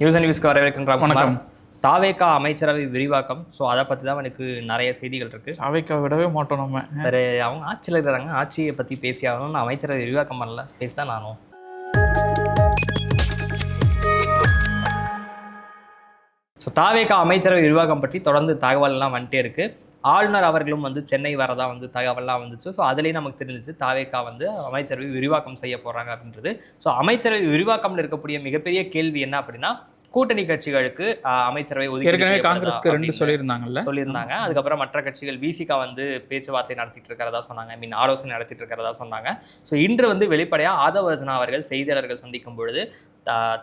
News and நியூஸ்க்கு வரவேற்கும் வணக்கம். தாவேகா அமைச்சரவை விரிவாக்கம். ஸோ அதை பற்றி தான் எனக்கு நிறைய செய்திகள் இருக்குது. தாவேகா விடவே மாட்டோம் நம்ம. வேறு அவங்க ஆட்சியில் இருக்கிறாங்க, ஆட்சியை பற்றி பேசி ஆகணும்னு அமைச்சரவை விரிவாக்கம் பண்ணல, பேசி தான் நானும். ஸோ தாவேகா அமைச்சரவை விரிவாக்கம் பற்றி தொடர்ந்து தகவல்லாம் வந்துட்டே இருக்குது. ஆளுநர் அவர்களும் சென்னை வரதா தகவல்லாம் வந்துச்சு. ஸோ அதுலேயும் நமக்கு தெரிஞ்சிச்சு தாவேகா அமைச்சரவை விரிவாக்கம் செய்ய போகிறாங்க அப்படின்றது. ஸோ அமைச்சரவை விரிவாக்கம்னு இருக்கக்கூடிய மிகப்பெரிய கேள்வி என்ன அப்படின்னா, கூட்டணி கட்சிகளுக்கு அமைச்சரவை ஒதுக்கீடு காங்கிரஸ்க்கு 2 சொல்லியிருந்தாங்க. அதுக்கப்புறம் மற்ற கட்சிகள் விசிகா பேச்சுவார்த்தை நடத்திட்டு இருக்கிறதா சொன்னாங்க, ஆலோசனை நடத்திட்டு இருக்கிறதா சொன்னாங்க. ஸோ இன்று வெளிப்படையாக ஆதவ் அர்ஜுனா அவர்கள் செய்தியாளர்கள் சந்திக்கும் பொழுது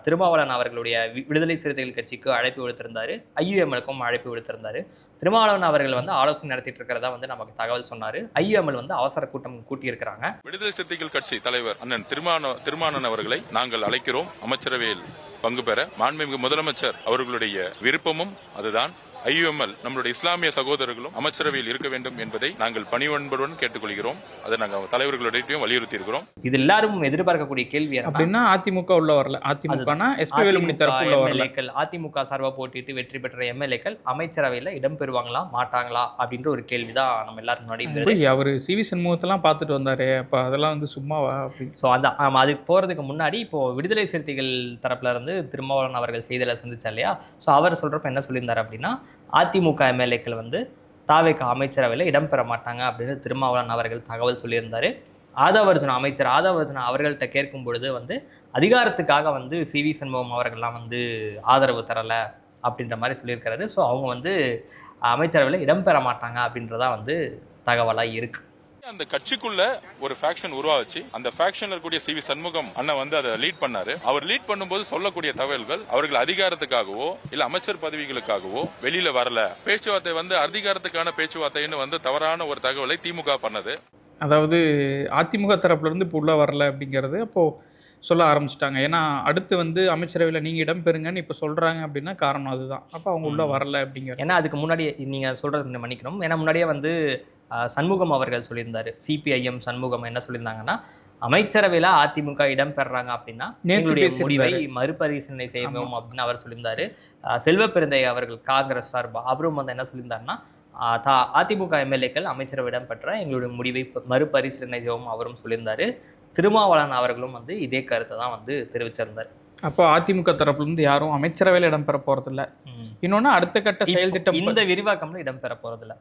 திருமாவளவன் அவர்களுடைய விடுதலை சிறுத்தைகள் கட்சிக்கு அழைப்பு விடுத்திருந்தாரு, ஐயுஎம்எலுக்கும் அழைப்பு விடுத்திருந்தாரு. திருமாவளவன் அவர்கள் ஆலோசனை நடத்திட்டு இருக்கிறதா நமக்கு தகவல் சொன்னாரு. ஐயுஎம்எல் அவசர கூட்டம் கூட்டியிருக்கிறாங்க. விடுதலை சிறுத்தைகள் கட்சி தலைவர் அண்ணன் திருமாவளவன் அவர்களை நாங்கள் அழைக்கிறோம். அமைச்சரவையில் பங்கு பெற மாண்புமிகு முதலமைச்சர் அவர்களுடைய விருப்பமும் அதுதான். ஐயுஎம்எல் நம்மளுடைய இஸ்லாமிய சகோதரர்களும் அமைச்சரவையில் இருக்க வேண்டும் என்பதை நாங்கள் பணிவன்புடன் கேட்டுக்கொள்கிறோம். அதை நாங்கள் தலைவர்களுடைய வலியுறுத்தி இருக்கிறோம். இது எல்லாரும் எதிர்பார்க்கக்கூடிய கேள்வி அப்படின்னா அதிமுக உள்ள வரல. அதிமுக சார்பா போட்டிட்டு வெற்றி பெற்ற எம்எல்ஏக்கள் அமைச்சரவையில் இடம் பெறுவாங்களா மாட்டாங்களா அப்படின்ற ஒரு கேள்விதான் நம்ம எல்லாரும் முன்னாடி. அவர் சிவி சண்முகத்தெல்லாம் பார்த்துட்டு வந்தாரு, அப்ப அதெல்லாம் சும்மாவா? ஸோ அதுக்கு போறதுக்கு முன்னாடி இப்போ விடுதலை சிறுத்தைகள் தரப்புல இருந்து திருமாவளவன் அவர்கள் செய்தியில சந்திச்சா இல்லையா? ஸோ அவர் சொல்றப்ப என்ன சொல்லியிருந்தாரு அப்படின்னா, அதிமுக எம்எல்ஏக்கள் தாவேகா அமைச்சரவையில் இடம்பெற மாட்டாங்க அப்படின்னு திருமாவளவன் அவர்கள் தகவல் சொல்லியிருந்தாரு. ஆதவ் அர்ஜுனா அவர்கள்ட்ட கேட்கும் பொழுது அதிகாரத்துக்காக சிவி சண்முகம் அவர்கள்லாம் ஆதரவு தரலை அப்படின்ற மாதிரி சொல்லியிருக்கிறாரு. ஸோ அவங்க அமைச்சரவையில் இடம்பெற மாட்டாங்க அப்படின்றதா தகவலாக இருக்கு. அந்த கட்சிக்குள்ள ஒரு ஃபேக்ஷன் உருவாச்சு. அந்த ஃபேக்ஷன்ல இருக்கக்கூடிய சிவி சண்முகம் அண்ணன் அதை லீட் பண்ணாரு. அவர் லீட் பண்ணும்போது சொல்லக்கூடிய தகவல்கள் அவர்கள் அதிகாரத்துக்காகவோ இல்ல அமைச்சர் பதவிகளுக்காகவோ வெளியில வரல. பேச்சுவார்த்தை அதிகாரத்துக்கான பேச்சுவார்த்தைன்னு தவறான ஒரு தகவலை திமுக பண்ணது. அதாவது அதிமுக தரப்புல இருந்து இப்போ உள்ள வரல அப்படிங்கிறது அப்போ சொல்ல ஆரம்பிச்சிட்டாங்க. ஏன்னா அடுத்து அமைச்சரவையில் நீங்கள் இடம் பெறுங்கன்னு இப்போ சொல்கிறாங்க அப்படின்னா காரணம் அதுதான். அப்போ அவங்க உள்ள வரல அப்படிங்கிற. ஏன்னா அதுக்கு முன்னாடி நீங்கள் சொல்கிறது மன்னிக்கணும். ஏன்னா முன்னாடியே சண்முகம் அவர்கள் சொல்லியிருந்தாரு, சிபிஐஎம் சண்முகம் என்ன சொல்லியிருந்தாங்கன்னா, அமைச்சரவையில் அதிமுக இடம் பெறாங்க அப்படின்னா எங்களுடைய முடிவை மறுபரிசீலனை செய்வோம் அப்படின்னு அவர் சொல்லியிருந்தாரு. செல்வ பெருந்தை அவர்கள் காங்கிரஸ் சார்பா அவரும் என்ன சொல்லியிருந்தாருன்னா, அதிமுக எம்எல்ஏக்கள் அமைச்சரவை இடம் பெற்ற எங்களுடைய முடிவை மறுபரிசீலனை செய்வோம் அவரும் சொல்லியிருந்தாரு. திருமாவளவன் அவர்களும் இதே கருத்தை தான் தெரிவிச்சிருந்தார். அப்போ அதிமுக தரப்புலேருந்து யாரும் அமைச்சரவையில் இடம்பெற போறதில்ல. இன்னொன்று அடுத்த கட்ட செயல் திட்டம் இந்த விரிவாக்கம்ல இடம்பெற போறதில்ல.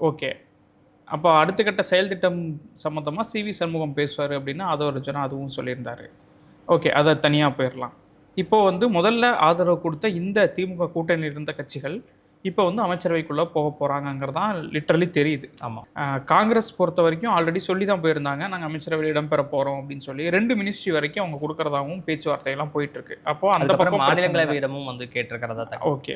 ஓகே, அப்போ அடுத்த கட்ட செயல் திட்டம் சம்மந்தமாக சிவி சண்முகம் பேசுவார் அப்படின்னா ஆதவ் அர்ஜுனா அதுவும் சொல்லியிருந்தாரு. ஓகே, அதை தனியாக போயிடலாம். இப்போது முதல்ல ஆதரவு கொடுத்த இந்த திமுக கூட்டணியில் இருந்த கட்சிகள் இப்போ அமைச்சரவைக்குள்ளே போக போகிறாங்கங்கிறதான் லிட்டரலி தெரியுது. ஆமாம், காங்கிரஸ் பொறுத்த வரைக்கும் ஆல்ரெடி சொல்லி தான் போயிருந்தாங்க, நாங்கள் அமைச்சரவையில் இடம்பெற போகிறோம் அப்படின்னு சொல்லி 2 மினிஸ்ட்ரி வரைக்கும் அவங்க கொடுக்குறதாகவும் பேச்சுவார்த்தையெல்லாம் போயிட்டுருக்கு. அப்போது அந்த பக்கம் மாநிலங்களவையிடமும் கேட்டிருக்கிறதா. ஓகே,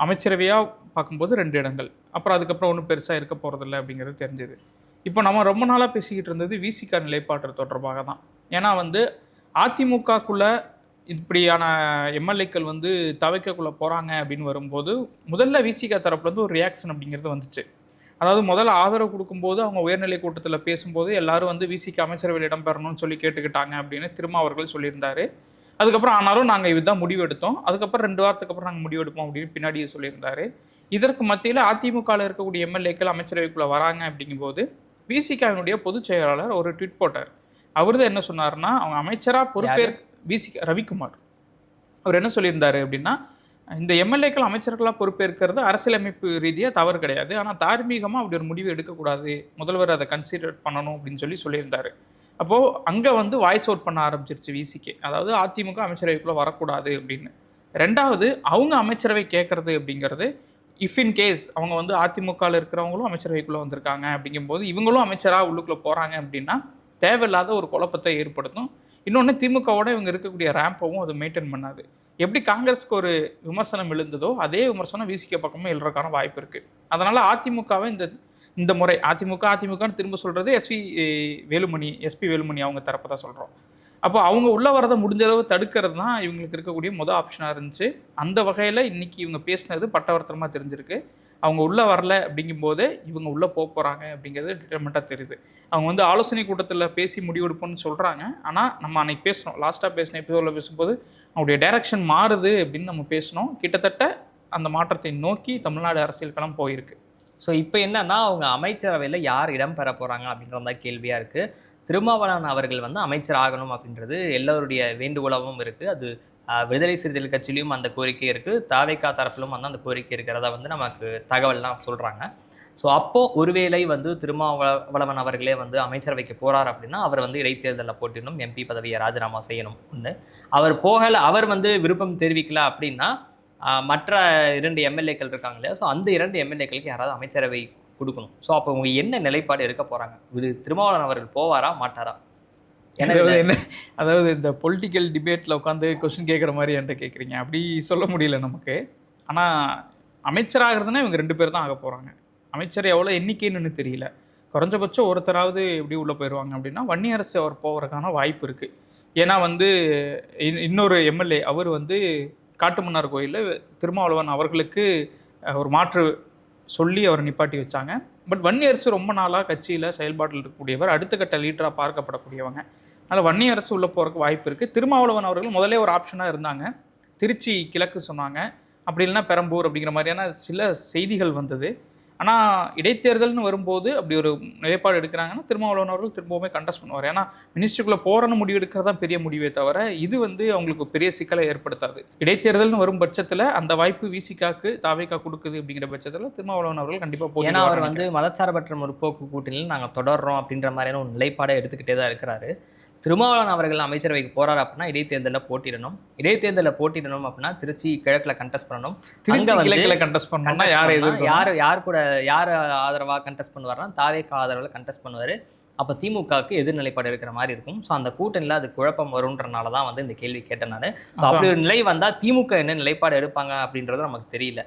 அமைச்சரவையாக பார்க்கும்போது 2 இடங்கள், அப்புறம் அதுக்கப்புறம் ஒன்றும் பெருசாக இருக்க போகிறதில்ல அப்படிங்கிறது தெரிஞ்சது. இப்போ நம்ம ரொம்ப நாளாக பேசிக்கிட்டு இருந்தது விசிகா நிலைப்பாட்டு தொடர்பாக தான். ஏன்னா அதிமுகக்குள்ளே இப்படியான எம்எல்ஏக்கள் தவிர்க்கக்குள்ளே போகிறாங்க அப்படின்னு வரும்போது முதல்ல விசிகா தரப்புலேருந்து ஒரு ரியாக்ஷன் அப்படிங்கிறது வந்துச்சு. அதாவது முதல்ல ஆதரவு கொடுக்கும்போது அவங்க உயர்நிலை கூட்டத்தில் பேசும்போது எல்லாரும் விசிகா அமைச்சரவையில் இடம்பெறணும்னு சொல்லி கேட்டுக்கிட்டாங்க அப்படின்னு அவர்கள் சொல்லியிருந்தாரு. அதுக்கப்புறம் ஆனாலும் நாங்கள் இதுதான் முடிவு எடுத்தோம், அதுக்கப்புறம் 2 வாரத்துக்கு அப்புறம் நாங்கள் முடிவு எடுப்போம் அப்படின்னு பின்னாடியே சொல்லியிருந்தாரு. இதற்கு மத்தியில் அதிமுகவில் இருக்கக்கூடிய எம்எல்ஏக்கள் அமைச்சரவைக்குள்ளே வராங்க அப்படிங்கும்போது விசிகாவினுடைய பொதுச் செயலாளர் ஒரு ட்வீட் போட்டார். அவர் தான் என்ன சொன்னார்னா, அவங்க அமைச்சராக பொறுப்பேற்க விசிகா ரவிக்குமார் அவர் என்ன சொல்லியிருந்தாரு அப்படின்னா, இந்த எம்எல்ஏக்கள் அமைச்சர்களாக பொறுப்பேற்கிறது அரசியலமைப்பு ரீதியாக தவறு கிடையாது, ஆனால் தார்மீகமாக அப்படி ஒரு முடிவு எடுக்கக்கூடாது, முதல்வர் அதை கன்சிடர் பண்ணணும் அப்படின்னு சொல்லியிருந்தாரு. அப்போது அங்கே வாய்ஸ் அவுட் பண்ண ஆரம்பிச்சிருச்சு விசிகே, அதாவது அதிமுக அமைச்சரவைக்குள்ளே வரக்கூடாது அப்படின்னு. 2வது அவங்க அமைச்சரவை கேட்குறது அப்படிங்கிறது, இஃப் இன் கேஸ் அவங்க அதிமுகவில் இருக்கிறவங்களும் அமைச்சரவைக்குள்ளே வந்திருக்காங்க அப்படிங்கும்போது இவங்களும் அமைச்சராக உள்ளுக்குள்ளே போகிறாங்க அப்படின்னா தேவையில்லாத ஒரு குழப்பத்தை ஏற்படுத்தும். இன்னொன்று, திமுகவோட இவங்க இருக்கக்கூடிய ரேம்பவும் அது மெயின்டைன் பண்ணாது. எப்படி காங்கிரஸ்க்கு ஒரு விமர்சனம் எழுந்ததோ அதே விமர்சனம் விசிகே பக்கமும் எழுறதுக்கான வாய்ப்பு இருக்குது. அதனால் அதிமுகவை இந்த முறை அதிமுகன்னு திரும்ப சொல்கிறது எஸ்பி வேலுமணி அவங்க தரப்பை தான் சொல்கிறோம். அப்போ அவங்க உள்ளே வரதை முடிஞ்சளவு தடுக்கிறது தான் இவங்களுக்கு இருக்கக்கூடிய ஆப்ஷனாக இருந்துச்சு. அந்த வகையில் இன்றைக்கி இவங்க பேசினது பட்டவர்த்தனமாக தெரிஞ்சிருக்கு. அவங்க உள்ளே வரல அப்படிங்கும்போதே இவங்க உள்ளே போகிறாங்க அப்படிங்கிறது டிட்டர்மெண்ட்டாக தெரியுது. அவங்க வந்து ஆலோசனை கூட்டத்தில் பேசி முடிவெடுப்போம்னு சொல்கிறாங்க. ஆனால் நம்ம அன்னைக்கு பேசணும், லாஸ்ட்டாக பேசின எபிசோடில் பேசும்போது அவங்களுடைய டைரக்ஷன் மாறுது அப்படின்னு நம்ம பேசணும். கிட்டத்தட்ட அந்த மாற்றத்தை நோக்கி தமிழ்நாடு அரசியல் களம் போயிருக்கு. ஸோ இப்போ என்னன்னா அவங்க அமைச்சரவையில் யார் இடம் பெற போகிறாங்க அப்படின்றது தான் கேள்வியாக இருக்குது. திருமாவளவன் அவர்கள் வந்து அமைச்சர் ஆகணும் அப்படின்றது எல்லோருடைய வேண்டுகோளாகவும் இருக்குது. அது விடுதலை சிறுத்தைகள் கட்சியிலையும் அந்த கோரிக்கை இருக்குது, தாவேகா தரப்பிலும் வந்து அந்த கோரிக்கை இருக்கிறதா வந்து நமக்கு தகவல்லாம் சொல்கிறாங்க. ஸோ அப்போது ஒருவேளை வந்து திருமாவளவன் அவர்களே வந்து அமைச்சரவைக்கு போகிறார் அப்படின்னா அவர் வந்து இடைத்தேர்தலில் போட்டிடணும், எம்பி பதவியை ராஜினாமா செய்யணும் ஒன்று. அவர் போகலை, அவர் வந்து விருப்பம் தெரிவிக்கல அப்படின்னா மற்ற 2 எம்எல்ஏக்கள் இருக்காங்க இல்லையா, ஸோ அந்த 2 எம்எல்ஏக்களுக்கு யாராவது அமைச்சரவை கொடுக்கணும். ஸோ அப்போ அவங்க என்ன நிலைப்பாடு இருக்க போகிறாங்க? இது திருமாவளவன் அவர்கள் போவாரா மாட்டாரா? அதாவது இந்த பொலிட்டிக்கல் டிபேட்டில் உட்காந்து கொஸ்டின் கேட்குற மாதிரி என்கிட்ட கேட்குறீங்க. அப்படி சொல்ல முடியல நமக்கு. ஆனால் அமைச்சராகிறதுனா இவங்க 2 பேர் தான் ஆக போகிறாங்க. அமைச்சர் எவ்வளோ எண்ணிக்கைன்னு தெரியல. குறைஞ்சபட்சம் ஒருத்தராவது எப்படி உள்ளே போயிடுவாங்க அப்படின்னா வன்னியரசு அவர் போகிறதுக்கான வாய்ப்பு இருக்குது. ஏன்னா வந்து இன்னொரு எம்எல்ஏ அவர் வந்து காட்டுமன்னார் கோயிலில் திருமாவளவன் அவர்களுக்கு ஒரு மாற்று சொல்லி அவர் நிப்பாட்டி வச்சாங்க. பட் வன்னியரசு ரொம்ப நாளாக கட்சியில் செயல்பாட்டில் இருக்கக்கூடியவர், அடுத்த கட்ட லீடராக பார்க்கப்படக்கூடியவங்க. அதனால் வன்னியரசு உள்ளே போகிறதுக்கு வாய்ப்பு இருக்குது. திருமாவளவன் அவர்கள் முதலே ஒரு ஆப்ஷனாக இருந்தாங்க. திருச்சி கிழக்கு சொன்னாங்க, அப்படி இல்லைன்னா பெரம்பூர் அப்படிங்கிற மாதிரியான சில செய்திகள் வந்தது. ஆனால் இடைத்தேர்தல்னு வரும்போது அப்படி ஒரு நிலைப்பாடு எடுக்கிறாங்கன்னா திருமாவளவன் அவர்கள் திரும்பவுமே கண்டஸ்ட் பண்ணுவார். ஏன்னா மினிஸ்ட்ரிக்குள்ளே போகிறன்னு முடிவு எடுக்கிறது தான் பெரிய முடிவே தவிர இது வந்து அவங்களுக்கு பெரிய சிக்கலை ஏற்படுத்தாது. இடைத்தேர்தல்னு வரும் பட்சத்தில் அந்த வாய்ப்பு விசிகாக்கு தாவேகா கொடுக்குது அப்படிங்கிற பட்சத்தில் திருமாவளவன் அவர்கள் கண்டிப்பாக போய், ஏன்னா அவர் வந்து மதச்சார்பற்ற முற்போக்கு கூட்டணியில் நாங்கள் தொடர்றோம் அப்படின்ற மாதிரியான ஒரு நிலைப்பாடை எடுத்துக்கிட்டே தான் இருக்கிறாரு. திருமாவளவன் அவர்கள் அமைச்சரவைக்கு போறாரு அப்படின்னா இடைத்தேர்தலில் போட்டிடணும். இடைத்தேர்தலில் போட்டிடணும் அப்படின்னா திருச்சி கிழக்கில் கண்டெஸ்ட் பண்ணணும். யார் கூட யார் ஆதரவாக கண்டெஸ்ட் பண்ணுவார்னா தாவேகா ஆதரவில் கண்டெஸ்ட் பண்ணுவார். அப்போ திமுகவுக்கு எதிர் நிலைப்பாடு இருக்கிற மாதிரி இருக்கும். ஸோ அந்த கூட்டணியில் அது குழப்பம் வரும்ன்றனால தான் வந்து இந்த கேள்வி கேட்டேன் நான். ஸோ அப்படி ஒரு நிலை வந்தால் திமுக என்ன நிலைப்பாடு எடுப்பாங்க அப்படின்றது நமக்கு தெரியல.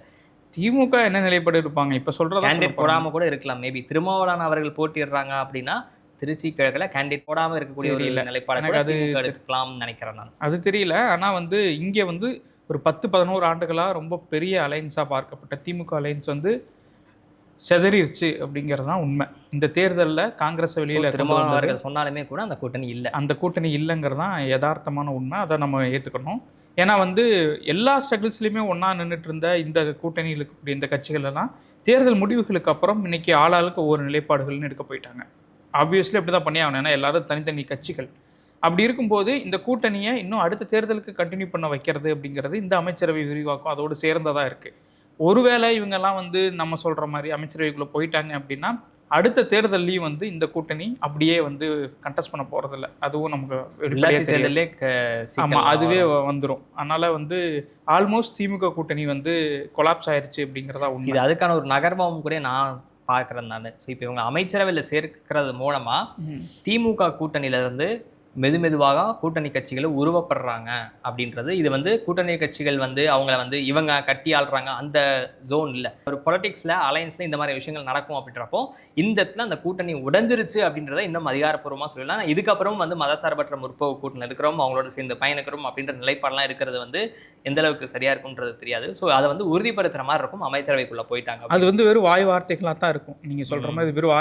திமுக என்ன நிலைப்பாடு எடுப்பாங்க இப்போ சொல்கிற கேண்டிடேட் போடாமல் கூட இருக்கலாம். மேபி திருமாவளவன் அவர்கள் போட்டிடுறாங்க அப்படின்னா திருச்சி கிழக்கில் கேண்டிடேட் போடாமல் இருக்கக்கூடிய ஒரு நிலைப்பாடு அது எடுக்கலாம்னு நினைக்கிறேன் நான். அது தெரியல. ஆனால் வந்து இங்கே வந்து ஒரு 10-11 ஆண்டுகளாக ரொம்ப பெரிய அலைன்ஸாக பார்க்கப்பட்ட திமுக அலைன்ஸ் வந்து செதறிடுச்சு அப்படிங்கிறது தான் உண்மை. இந்த தேர்தலில் காங்கிரஸ் வெளியில் திருமாவளவன் சொன்னாலுமே கூட அந்த கூட்டணி இல்லை, அந்த கூட்டணி இல்லைங்கிறது தான் யதார்த்தமான உண்மை. அதை நம்ம ஏற்றுக்கணும். ஏன்னா வந்து எல்லா ஸ்ட்ரகிள்ஸ்லையுமே ஒன்றா நின்றுட்டு இருந்த இந்த கூட்டணியில் இருக்கக்கூடிய இந்த கட்சிகளெல்லாம் தேர்தல் முடிவுகளுக்கு அப்புறம் இன்னைக்கு ஆளாளுக்கு ஒவ்வொரு நிலைப்பாடுகள்னு எடுக்க போயிட்டாங்க. ஆப்வியஸ்லி அப்படி தான் பண்ணி ஆகணும். ஏன்னா எல்லாரும் தனித்தனி கட்சிகள். அப்படி இருக்கும்போது இந்த கூட்டணியை இன்னும் அடுத்த தேர்தலுக்கு கண்டினியூ பண்ண வைக்கிறது அப்படிங்கிறது இந்த அமைச்சரவை விரிவாக்கம் அதோடு சேர்ந்ததாக இருக்குது. ஒருவேளை இவங்கெல்லாம் வந்து நம்ம சொல்கிற மாதிரி அமைச்சரவைக்குள்ளே போயிட்டாங்க அப்படின்னா அடுத்த தேர்தல்லையும் வந்து இந்த கூட்டணி அப்படியே வந்து கண்டெஸ்ட் பண்ண போகிறதில்ல. அதுவும் நமக்கு ஆமாம் அதுவே வந்துடும். அதனால் வந்து ஆல்மோஸ்ட் திமுக கூட்டணி வந்து கொலாப்ஸ் ஆயிடுச்சு அப்படிங்கிறதா உண்மை. இது அதுக்கான ஒரு நகர்வும் கூட நான் பார்க்குறேன் நான். ஸோ இப்போ இவங்க அமைச்சரவையில் சேர்க்கிறது மூலமாக திமுக கூட்டணியிலேருந்து மெதுவாக கூட்டணி கட்சிகளை உருவப்படுறாங்க அப்படின்றது. இது வந்து கூட்டணி கட்சிகள் வந்து அவங்கள வந்து இவங்க கட்டி ஆள்றாங்க அந்த ஜோன் இல்லை. ஒரு பொலிட்டிக்ஸில் அலையன்ஸில் இந்த மாதிரி விஷயங்கள் நடக்கும் அப்படின்றப்போ இந்த இடத்துல அந்த கூட்டணி உடைஞ்சிருச்சு அப்படின்றத இன்னும் அதிகாரப்பூர்வமாக சொல்லலாம். இதுக்கப்புறம் வந்து மதச்சார்பற்ற முற்போக்கு கூட்டணி இருக்கிறோம், அவங்களோட சேர்ந்து பயணிக்கிறோம் அப்படின்ற நிலைப்பாடெல்லாம் இருக்கிறது வந்து எந்த அளவுக்கு சரியாக இருக்குன்றது தெரியாது. ஸோ அதை வந்து உறுதிப்படுத்துகிற மாதிரி இருக்கும். அமைச்சரவைக்குள்ளே போயிட்டாங்க அது வந்து வெறும் வாய் வார்த்தைகளாக தான் இருக்கும். நீங்கள் சொல்கிற மாதிரி வெறும்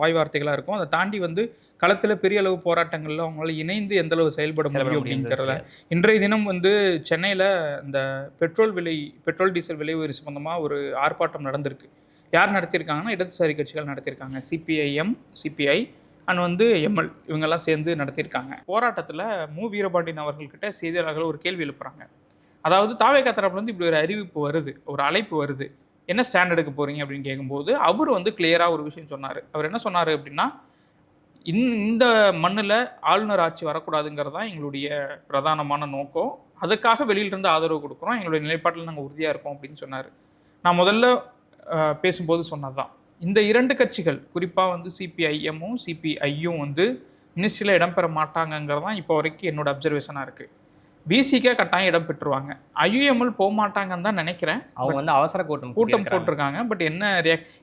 வாய் வார்த்தைகளாக இருக்கும். அதை தாண்டி வந்து களத்தில் பெரிய அளவு போராட்டங்களில் அவங்களால இணைந்து எந்த அளவு செயல்பட முடியும் அப்படிங்கிறத. இன்றைய தினம் வந்து சென்னையில் இந்த பெட்ரோல் டீசல் விலை உயர்வு சம்பந்தமாக ஒரு ஆர்ப்பாட்டம் நடந்திருக்கு. யார் நடத்தியிருக்காங்கன்னா இடதுசாரி கட்சிகள் நடத்தியிருக்காங்க. சிபிஐஎம், சிபிஐ அண்ட் வந்து எம்எல் இவங்கெல்லாம் சேர்ந்து நடத்தியிருக்காங்க. போராட்டத்தில் மு. வீரபாண்டியன் அவர்கள்கிட்ட செய்தியாளர்கள் ஒரு கேள்வி எழுப்புறாங்க. அதாவது தாவேகா தரப்புலேருந்து இப்படி ஒரு அறிவிப்பு வருது, ஒரு அழைப்பு வருது, என்ன ஸ்டாண்ட் எடுக்க போகிறீங்க அப்படின்னு கேட்கும்போது அவர் வந்து கிளியராக ஒரு விஷயம் சொன்னார். அவர் என்ன சொன்னார் அப்படின்னா இந்த மண்ணில் ஆளுநர் ஆட்சி வரக்கூடாதுங்கிறது தான் எங்களுடைய பிரதானமான நோக்கம். அதுக்காக வெளியிலிருந்து ஆதரவு கொடுக்குறோம், எங்களுடைய நிலைப்பாட்டில் நாங்கள் உறுதியாக இருக்கோம் அப்படின்னு சொன்னார். நான் முதல்ல பேசும்போது சொன்னது தான் இந்த 2 கட்சிகள் குறிப்பாக வந்து சிபிஐஎம்மும் சிபிஐயும் வந்து மினிஸ்ட்ரியில் இடம்பெற மாட்டாங்கங்கிறது தான் இப்போ வரைக்கும் என்னோட அப்சர்வேஷனாக இருக்குது. பிசிக்கே கட்டாயம் இடம் பெற்றுருவாங்க. ஐயுஎம்எல் போக மாட்டாங்கன்னு தான் நினைக்கிறேன். அவங்க வந்து அவசர கூட்டம் போட்டிருக்காங்க. பட் என்ன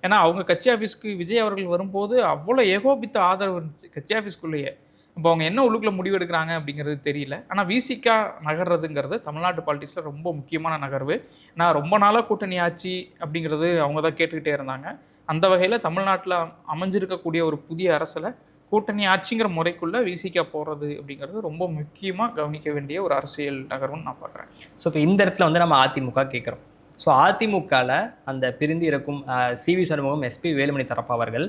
ஏன்னா அவங்க கட்சி ஆஃபீஸ்க்கு விஜய் அவர்கள் வரும்போது அவ்வளோ ஏகோபித்த ஆதரவு இருந்துச்சு கட்சி ஆஃபீஸ்க்குள்ளேயே. இப்போ அவங்க என்ன உள்ளுக்குள்ள முடிவு எடுக்கிறாங்க அப்படிங்கிறது தெரியல. ஆனால் விசிகா நகர்றதுங்கிறது தமிழ்நாட்டு பாலிடிக்ஸில் ரொம்ப முக்கியமான நகர்வு. நான் ரொம்ப நாளாக கூட்டணி ஆட்சி அப்படிங்கிறது அவங்க தான் கேட்டுக்கிட்டே இருந்தாங்க. அந்த வகையில் தமிழ்நாட்டில் அமைஞ்சிருக்கக்கூடிய ஒரு புதிய அரசில் கூட்டணி ஆட்சிங்கிற முறைக்குள்ளே விசிகா போகிறது அப்படிங்கிறது ரொம்ப முக்கியமாக கவனிக்க வேண்டிய ஒரு அரசியல் நகர்வுன்னு நான் பார்க்குறேன். ஸோ இப்போ இந்த இடத்துல வந்து நம்ம அதிமுக கேட்குறோம். ஸோ அதிமுகவில் அந்த பிரிந்து இருக்கும் சிவி சண்முகம், எஸ்பி வேலுமணி தரப்பு அவர்கள்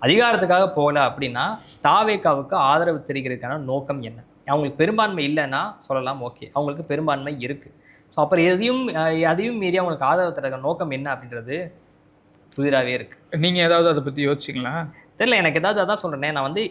அதிகாரத்துக்காக போகல அப்படின்னா தாவேகாவுக்கு ஆதரவு தெரிகிறதுக்கான நோக்கம் என்ன? அவங்களுக்கு பெரும்பான்மை இல்லைன்னா சொல்லலாம், ஓகே, அவங்களுக்கு பெரும்பான்மை இருக்குது. ஸோ அப்புறம் அதையும் மீறி அவங்களுக்கு ஆதரவு தர நோக்கம் என்ன அப்படின்றது புதிராகவே இருக்குது. நீங்கள் ஏதாவது அதை பற்றி யோசிச்சிங்களா? தெரியல, எனக்கு ஏதாவது அதான் சொல்கிறேனே, நான் வந்து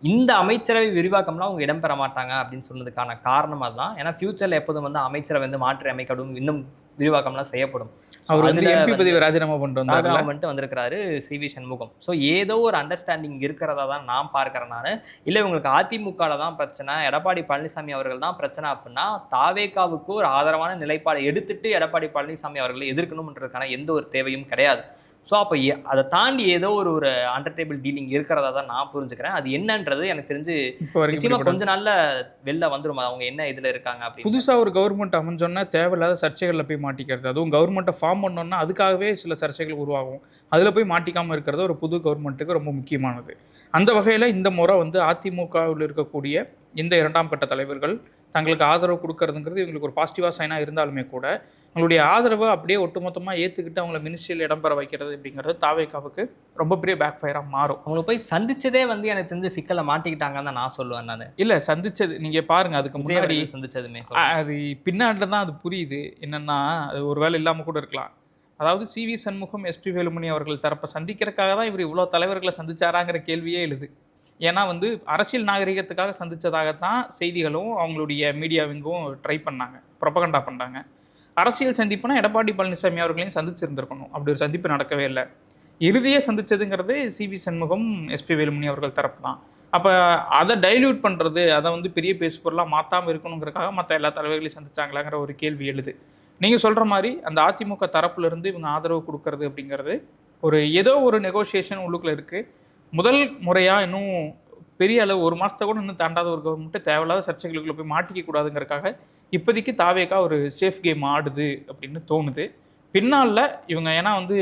இந்த அமைச்சரவை விரிவாக்கம்லாம் அவங்க இடம்பெற மாட்டாங்க அப்படின்னு சொன்னதுக்கான காரணமாக தான். ஏன்னா ஃபியூச்சரில் எப்போதும் வந்து அமைச்சரவை வந்து மாற்றி அமைக்கப்படும், இன்னும் விரிவாக்கம்லாம் செய்யப்படும். அவர் வந்து எம்பி பதவி ராஜினாமா பண்ணிட்டு வந்திருக்கிறாரு சிவி சண்முகம். ஸோ ஏதோ ஒரு அண்டர்ஸ்டாண்டிங் இருக்கிறதா தான் நான் பார்க்குறேன். நான் இல்லை இவங்களுக்கு அதிமுகவில் தான் பிரச்சனை, எடப்பாடி பழனிசாமி அவர்கள் தான் பிரச்சனை அப்படின்னா தாவேகாவுக்கு ஒரு ஆதரவான நிலைப்பாடை எடுத்துட்டு எடப்பாடி பழனிசாமி அவர்களை எதிர்க்கணும்ன்றதுக்கான எந்த ஒரு தேவையும் கிடையாது. ஸோ அப்போ அதை தாண்டி ஏதோ ஒரு அண்டர் டேபிள் டீலிங் இருக்கிறதா தான் நான் புரிஞ்சுக்கிறேன். அது என்னன்றது எனக்கு தெரிஞ்சு நிச்சயமாக கொஞ்ச நாளில் வெளில வந்துடும் அவங்க என்ன இதில் இருக்காங்க. அப்படி புதுசாக ஒரு கவர்மெண்ட் அமைஞ்சோன்னா தேவையில்லாத சர்ச்சைகளில் போய் மாட்டிக்கிறது, அதுவும் கவர்மெண்ட்டை ஃபார்ம் பண்ணோன்னா அதுக்காகவே சில சர்ச்சைகள் உருவாகும். அதில் போய் மாட்டிக்காமல் இருக்கிறது ஒரு புது கவர்மெண்ட்டுக்கு ரொம்ப முக்கியமானது. அந்த வகையில் இந்த முறை வந்து அதிமுகவில் இருக்கக்கூடிய இந்த 2ஆம் கட்ட தலைவர்கள் தங்களுக்கு ஆதரவு கொடுக்கறதுங்கிறது இவங்களுக்கு ஒரு பாசிட்டிவாக சைனாக இருந்தாலுமே கூட அவங்களுடைய ஆதரவை அப்படியே ஒட்டுமொத்தமாக ஏற்றுக்கிட்டு அவங்கள மினிஸ்ட்ரியில் இடம்பெற வைக்கிறது அப்படிங்கிறது தாவேகாவுக்கு ரொம்ப பெரிய பேக் ஃபயராக மாறும். அவங்கள போய் சந்திச்சதே வந்து எனக்கு தெரிஞ்சு சிக்கலை மாட்டிக்கிட்டாங்கன்னு தான் நான் சொல்லுவேன். நான் இல்லை சந்திச்சது நீங்கள் பாருங்கள், அதுக்கு முன்னாடி சந்திச்சதுமே அது பின்னாடில் தான் அது புரியுது. என்னென்னா அது ஒரு வேலை இல்லாமல் கூட இருக்கலாம். அதாவது சிவி சண்முகம், எஸ்பி வேலுமணி அவர்கள் தரப்பை சந்திக்கிறதுக்காக தான் இவர் இவ்வளோ தலைவர்களை சந்திச்சாராங்கிற கேள்வியே எழுது. ஏன்னா வந்து அரசியல் நாகரிகத்துக்காக சந்தித்ததாகத்தான் செய்திகளும் அவங்களுடைய மீடியாவிங்கும் ட்ரை பண்ணாங்க, ப்ரொபகண்டா பண்ணாங்க. அரசியல் சந்திப்புனா எடப்பாடி பழனிசாமி அவர்களையும் சந்திச்சிருந்திருக்கணும். அப்படி ஒரு சந்திப்பு நடக்கவே இல்லை. இறுதியாக சந்தித்ததுங்கிறது சிவி சண்முகம், எஸ்பி வேலுமணி அவர்கள் தரப்பு தான். அப்போ அதை டைல்யூட் பண்ணுறது, அதை வந்து பெரிய பேசு பொருளாக மாற்றாமல் இருக்கணுங்கிறதுக்காக மற்ற எல்லா தலைவர்களையும் சந்திச்சாங்களாங்கிற ஒரு கேள்வி எழுது. நீங்கள் சொல்கிற மாதிரி அந்த அதிமுக தரப்புலேருந்து இவங்க ஆதரவு கொடுக்கறது அப்படிங்கிறது ஒரு ஏதோ ஒரு நெகோசியேஷன் உள்ளுக்குள்ளே இருக்குது. முதல் முறையாக இன்னும் பெரிய அளவு ஒரு மாதத்தை கூட இன்னும் தாண்டாத ஒரு கவர்மெண்ட்டு தேவையில்லாத சர்ச்சைகளுக்குள்ளே போய் மாட்டிக்க கூடாதுங்கிறதுக்காக இப்போதைக்கு தாவேகா ஒரு சேஃப் கேம் ஆடுது அப்படின்னு தோணுது. பின்னால் இவங்க ஏன்னா வந்து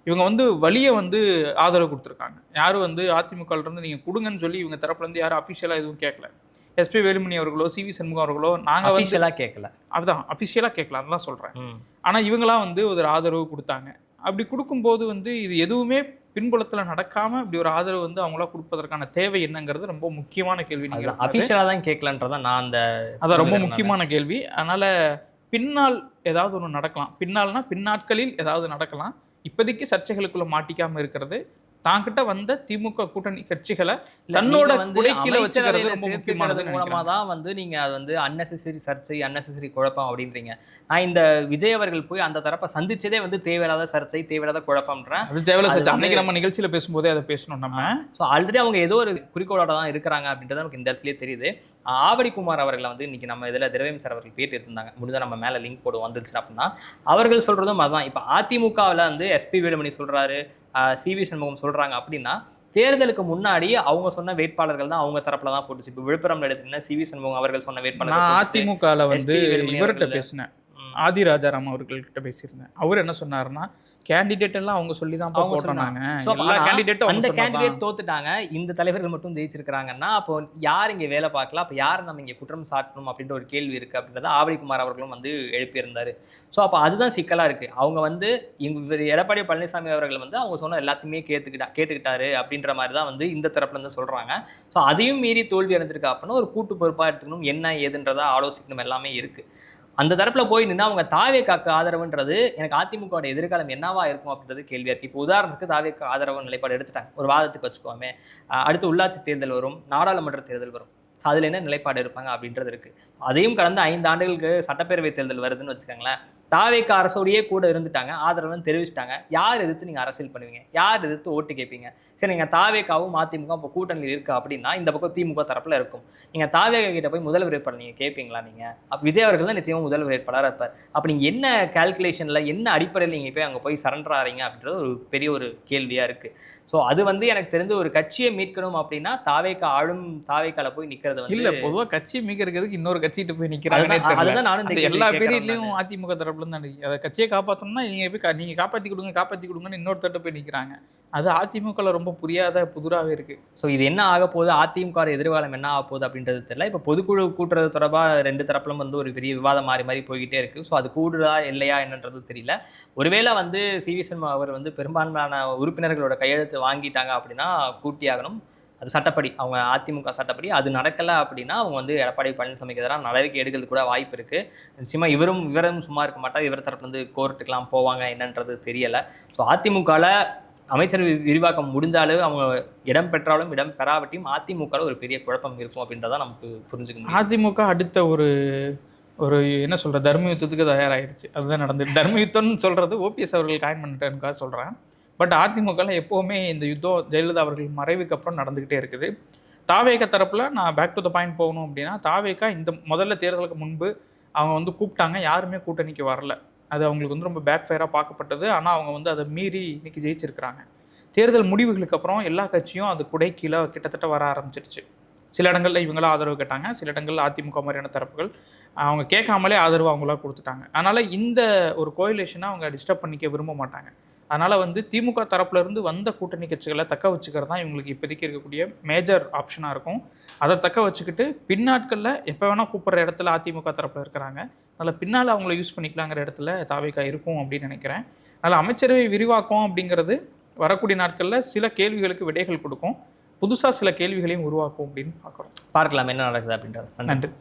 இவங்க வந்து வழியை வந்து ஆதரவு கொடுத்துருக்காங்க. யாரும் வந்து அதிமுகலேருந்து நீங்கள் கொடுங்கன்னு சொல்லி இவங்க தரப்புலேருந்து யாரும் அஃபிஷியலாக எதுவும் கேட்கல. எஸ்பி வேலுமணி அவர்களோ சிவி சண்முகம் அவர்களோ நாங்கள் அஃபிஷியலாக கேட்கல, அதுதான் அஃபிஷியலாக கேட்கல, அதுதான் சொல்கிறேன். ஆனால் இவங்களாம் வந்து ஒரு ஆதரவு கொடுத்தாங்க. அப்படி கொடுக்கும்போது வந்து இது எதுவுமே பின்புலத்தில் நடக்காமல் இப்படி ஒரு ஆதரவு வந்து அவங்களா கொடுப்பதற்கான தேவை என்னங்கிறது ரொம்ப முக்கியமான கேள்வி. நீங்கள் அஃபிஷியலாக தான் கேட்கலன்றதான் நான் அதான் ரொம்ப முக்கியமான கேள்வி. அதனால் பின்னால் ஏதாவது ஒன்று நடக்கலாம், பின்னால்னா பின்னாட்களில் ஏதாவது நடக்கலாம். இப்போதைக்கு சர்ச்சைகளுக்குள்ள மாட்டிக்காமல் இருக்கிறது தாங்கிட்ட வந்த திமுக கூட்டணி கட்சிகளை தன்னோட குடைக்கீழ வச்சுக்கிறது ரொம்ப முக்கியமானது மூலமாக தான் வந்து நீங்கள் அது வந்து அன்னெசரி சர்ச்சை, அன்னெசரி குழப்பம் அப்படின்றீங்க. நான் இந்த விஜய் அவர்கள் போய் அந்த தரப்பை சந்திச்சதே வந்து தேவையில்லாத சர்ச்சை, தேவையில்லாத குழப்பம்ன்றேன். அது தேவையில்ல சர்ச்சை. அன்னைக்கு நம்ம நிகழ்ச்சியில் பேசும்போதே அதை பேசணும் நம்ம. ஸோ ஆல்ரெடி அவங்க ஏதோ ஒரு குறிக்கோளோட தான் இருக்கிறாங்க அப்படின்றது நமக்கு இந்த இடத்துலேயே தெரியுது. ஆவடிக்குமார் அவர்களை வந்து இன்னைக்கு நம்ம இதில் திரவியம் சார் அவர்கள் பேட்டி இருந்தாங்க, முடிஞ்சால் நம்ம மேலே லிங்க் போடு வந்துருச்சு அப்படின்னா அவர்கள் சொல்கிறதும் அதுதான். இப்போ அதிமுகவில் வந்து எஸ்பி வேலுமணி சொல்கிறாரு, சிவி சண்முகம் சொல்கிறாங்க அப்படின்னா தேர்தலுக்கு முன்னாடி அவங்க சொன்ன வேட்பாளர்கள் தான் அவங்க தரப்புல தான் போட்டுச்சு. இப்போ விழுப்புரம்ல எடுத்தீங்கன்னா சிவி சண்முகம் அவர்கள் சொன்ன வேட்பாளர். அதிமுகவில் வந்து இவர்கிட்ட பேசினேன், ஆதி ராஜாராம் அவர்கள்கிட்ட பேசியிருந்தேன். அவர் என்ன சொன்னாருன்னா கேண்டிடேட் எல்லாம் அவங்க சொல்லி தான் போட்டாங்க. அந்த கேண்டிடேட் தோத்துட்டாங்க, இந்த தலைவர்கள் மட்டும் ஜெயிச்சிருக்காங்கன்னா அப்போ யார் இங்கே வேலை பார்க்கலாம், அப்போ யார் நம்ம இங்கே குற்றம் சாட்டணும் அப்படின்ற ஒரு கேள்வி இருக்குது அப்படின்றத ஆவடிக்குமார் அவர்களும் வந்து எழுப்பியிருந்தார். ஸோ அப்போ அதுதான் சிக்கலாக இருக்குது. அவங்க வந்து இவர் எடப்பாடி பழனிசாமி அவர்கள் வந்து அவங்க சொன்ன எல்லாத்தையுமே கேட்டுக்கிட்டாரு அப்படின்ற மாதிரி தான் வந்து இந்த தரப்புலேருந்து சொல்கிறாங்க. ஸோ அதையும் மீறி தோல்வி அடைஞ்சிருக்கா அப்படின்னா ஒரு கூட்டு பொறுப்பாக எடுத்துக்கணும், என்ன ஏதுன்றதை ஆலோசிக்கணும், எல்லாமே இருக்குது. அந்த தரப்புல போய் நின்று அவங்க தாவேகாக்கு ஆதரவுன்றது எனக்கு அதிமுக எதிர்காலம் என்னவா இருக்கும் அப்படின்றது கேள்வியா இருக்கு. இப்போ உதாரணத்துக்கு தாவேகா ஆதரவு நிலைப்பாடு எடுத்துட்டாங்க, ஒரு வாதத்துக்கு வச்சுக்கோமே, அடுத்து உள்ளாட்சி தேர்தல் வரும், நாடாளுமன்ற தேர்தல் வரும், அதில் என்ன நிலைப்பாடு இருப்பாங்க அப்படின்றது இருக்குது. அதையும் கடந்த 5 ஆண்டுகளுக்கு சட்டப்பேரவை தேர்தல் வருதுன்னு வச்சுக்கோங்களேன். தாவேக்கா அரசோடையே கூட இருந்துட்டாங்க, ஆதரவுன்னு தெரிவிச்சிட்டாங்க. யார் எதிர்த்து நீங்கள் அரசியல் பண்ணுவீங்க? யார் எதிர்த்து ஓட்டு கேட்பீங்க? சரி, நீங்கள் தாவேக்காவும் அதிமுக இப்போ கூட்டணியில் இருக்குது அப்படின்னா இந்த பக்கம் திமுக தரப்பில் இருக்கும். நீங்கள் தாவேக்கா கிட்ட போய் முதல்வர் வேட்பாளர் நீங்கள் கேட்பீங்களா? நீங்கள் அப்போ விஜய் அவர்கள் தான் நிச்சயமாக முதல்வர் வேட்பாளராக இருப்பார். அப்போ நீங்கள் என்ன கால்குலேஷனில் என்ன அடிப்படையில் நீங்கள் போய் அங்கே போய் சரண்டர் ஆகிறீங்க அப்படின்றது ஒரு பெரிய ஒரு கேள்வியாக இருக்குது. ஸோ அது வந்து எனக்கு தெரிந்து ஒரு கட்சியை மீட்கணும் அப்படின்னா தாவேக்கா ஆளும் தாவேக்கால போய் நிற்கிறது வந்து இல்லை. பொதுவாக கட்சியை மீட்கிறதுக்கு இன்னொரு கட்சிகிட்ட போய் நிற்கிறாங்க. அதுதான் நானும் இந்த எல்லா கேள்வி பேர்லையும் அதிமுக தரப்புல தான் அதை கட்சியை காப்பாற்றணும்னா நீங்கள் காப்பாற்றி கொடுங்கன்னு இன்னொருத்தட்ட போய் நிற்கிறாங்க. அது அதிமுகவில் ரொம்ப புரியாத புதுராகவே இருக்குது. ஸோ இது என்ன ஆக போகுது, அதிமுக எதிர்காலம் என்ன ஆக போகுது அப்படின்றது தெரியல. இப்போ பொதுக்குழு கூட்டுறது தொடர்பாக 2 தரப்பிலும் வந்து ஒரு பெரிய விவாதம் மாறி போய்கிட்டே இருக்குது. ஸோ அது கூடுதா இல்லையா என்னன்றது தெரியல. ஒருவேளை வந்து சிவி சண்முகம் அவர் வந்து பெரும்பான்மையான உறுப்பினர்களோட கையெழுத்து வாங்கிட்டாங்க அப்படின்னா கூட்டியாகணும். அது சட்டப்படி, அவங்க அதிமுக சட்டப்படி அது நடக்கலை அப்படின்னா அவங்க வந்து எடப்பாடி பழனிசாமிக்கு எதிராக நடவடிக்கை எடுக்கிறது கூட வாய்ப்பு இருக்குது. நிச்சயமாக இவரும் சும்மா இருக்க மாட்டார். இவர் தரப்புலேருந்து கோர்ட்டுக்கெலாம் போவாங்க என்னன்றது தெரியலை. ஸோ அதிமுகவில் அமைச்சர் விரிவாக்கம் முடிஞ்சாலும் அவங்க இடம் பெற்றாலும் இடம் பெறாவட்டியும் அதிமுகவில் ஒரு பெரிய குழப்பம் இருக்கும் அப்படின்றத நமக்கு புரிஞ்சுக்கணும். அதிமுக அடுத்த ஒரு என்ன சொல்கிற தர்ம யுத்தத்துக்கு தயாராகிருச்சு. அதுதான் நடந்தது. தர்ம யுத்தம்னு சொல்கிறது ஓபிஎஸ் அவர்கள் காயின் பண்ணிட்டேன்னுக்காக சொல்கிறேன். பட் அதிமுகவில் எப்போவுமே இந்த யுத்தம் ஜெயலலிதா அவர்கள் மறைவுக்கு அப்புறம் நடந்துக்கிட்டே இருக்குது. தாவேக்கா தரப்பில் நான் பேக் டு த பாயிண்ட் போகணும் அப்படின்னா, தாவேக்கா இந்த முதல்ல தேர்தலுக்கு முன்பு அவங்க வந்து கூப்பிட்டாங்க, யாருமே கூட்டணிக்கு வரல. அது அவங்களுக்கு வந்து ரொம்ப பேக் ஃபயராக பார்க்கப்பட்டது. ஆனால் அவங்க வந்து அதை மீறி இன்னைக்கு ஜெயிச்சிருக்கிறாங்க. தேர்தல் முடிவுகளுக்கு அப்புறம் எல்லா கட்சியும் அது குடை கீழே கிட்டத்தட்ட வர ஆரம்பிச்சிருச்சு. சில இடங்களில் இவங்களாம் ஆதரவு கேட்டாங்க, சில இடங்களில் அதிமுக மாதிரியான தரப்புகள் அவங்க கேட்காமலே ஆதரவு அவங்களா கொடுத்துட்டாங்க. அதனால் இந்த ஒரு கோயிலேஷனை அவங்க டிஸ்டர்ப் பண்ணிக்க விரும்ப மாட்டாங்க. அதனால் வந்து திமுக தரப்புலேருந்து வந்த கூட்டணி கட்சிகளை தக்க வச்சுக்கிறது தான் இவங்களுக்கு இப்போதைக்கு இருக்கக்கூடிய மேஜர் ஆப்ஷனாக இருக்கும். அதை தக்க வச்சுக்கிட்டு பின்னாட்களில் எப்போ வேணால் கூப்பிட்ற இடத்துல அதிமுக தரப்பில் இருக்கிறாங்க. அதில் பின்னால் அவங்கள யூஸ் பண்ணிக்கலாங்கிற இடத்துல தாவேக்கா இருக்கும் அப்படின்னு நினைக்கிறேன். அதனால் அமைச்சரவை விரிவாக்கம் அப்படிங்கிறது வரக்கூடிய நாட்களில் சில கேள்விகளுக்கு விடைகள் கொடுக்கும், புதுசாக சில கேள்விகளையும் உருவாக்கும் அப்படின்னு பார்க்குறோம். பார்க்கலாம் என்ன நடக்குது அப்படின்றது. நன்றி.